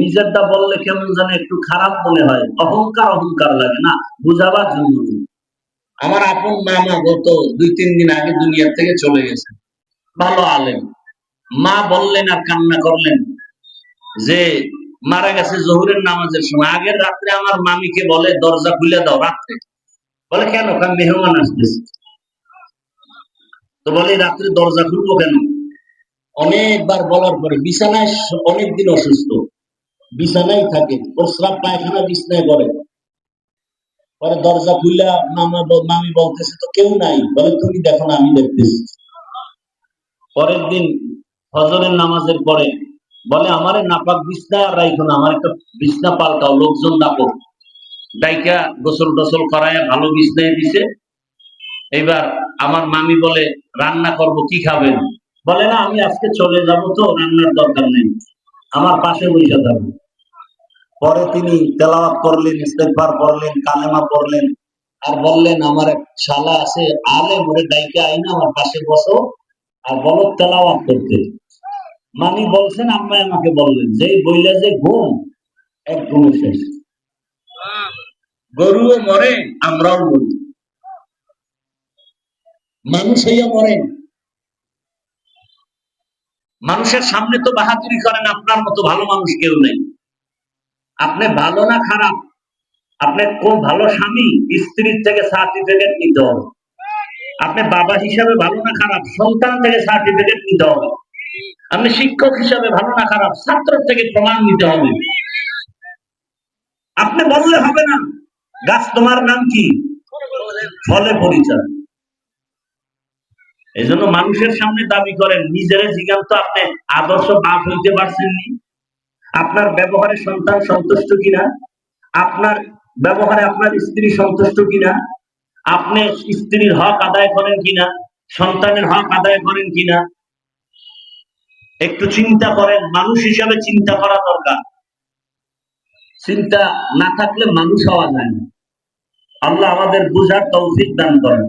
নিজেরটা বললে কেমন যেন একটু খারাপ মনে হয়, অহংকার অহংকার লাগে না, বুঝাবার জন্য। আমার আপন মামা গত 2-3 দিন আগে দুনিয়া থেকে চলে গেছে, ভালো আলেম। মা বললেন আর কান্না করলেন যে মারা গেছে জোহরের নামাজের সময়। আগের রাত্রে আমার মামিকে বলে দরজা খুলে দাও রাত্রে। বলে কেন? মেহমান আসতেছে। তো বলে রাত্রে দরজা খুলবো কেন? অনেকবার বলার পরে বিছানায়, অনেকদিন অসুস্থ, বিছানায় থাকে, প্রস্রাব পায়খানা বিছানায় করে। পরে দরজা খুলে মামি বলতেছে তো কেউ নাই। বলে তুমি দেখো না, আমি দেখতেছি। পরের দিন ফজরের নামাজের পরে বলে আমারে নাপাক বিছনা আর রাইখো না, আমার একটা বিছনা পাল্টাও, লোকজন ডাকো। ডাইকা গোসল টোসল করায় ভালো বিছনায় দিছে। এইবার আমার মামি বলে রান্না করব, কি খাবেন? বলে না আমি আজকে চলে যাব, তো রান্নার দরকার নেই, আমার পাশে বসে থাকবে। পরে তিনি তেলাওয়াত করলেন, ইস্তেগফার পড়লেন, কালেমা পড়লেন, আর বললেন আমার এক শালা আছে আলেম, ওরে ডাইকা আইনা আমার পাশে বসো আর বলো তেলাওয়াত করতে। মামি বলছেন, আম্মা আমাকে বললেন যে বইলে যে ঘুম, এক ঘুমে শেষ। গরুও মরে, আমরাও মরি, মানুষ হইয়া মরে। মানুষের সামনে তো বাহাদুরি করেন, আপনার মতো ভালো মানুষ কেউ নেই। আপনি ভালো না খারাপ, আপনি কোন ভালো স্বামী, স্ত্রীর থেকে সার্টিফিকেট নিতে হবে। আপনি বাবা হিসাবে ভালো না খারাপ, সন্তান থেকে সার্টিফিকেট নিতে হবে। আপনি শিক্ষক হিসাবে ভালো না খারাপ, ছাত্র থেকে প্রমাণ নিতে হবে। আপনি বললে হবে না গাছ তোমার নাম কি, ফলে পরিচয়। এই জন্য মানুষের সামনে দাবি করেন, নিজের জিজ্ঞান তো আপনি আদর্শ বাপ হইতে পারছেননি। আপনার ব্যবহারে সন্তান সন্তুষ্ট কিনা, আপনার ব্যবহারে আপনার স্ত্রী সন্তুষ্ট কিনা, আপনি স্ত্রীর হক আদায় করেন কিনা, সন্তানের হক আদায় করেন কিনা, একটু চিন্তা করেন। মানুষ হিসাবে চিন্তা করা দরকার। চিন্তা না থাকলে মানুষ হওয়া যায় না। আল্লাহ আমাদের বুঝার তৌফিক দান করেন।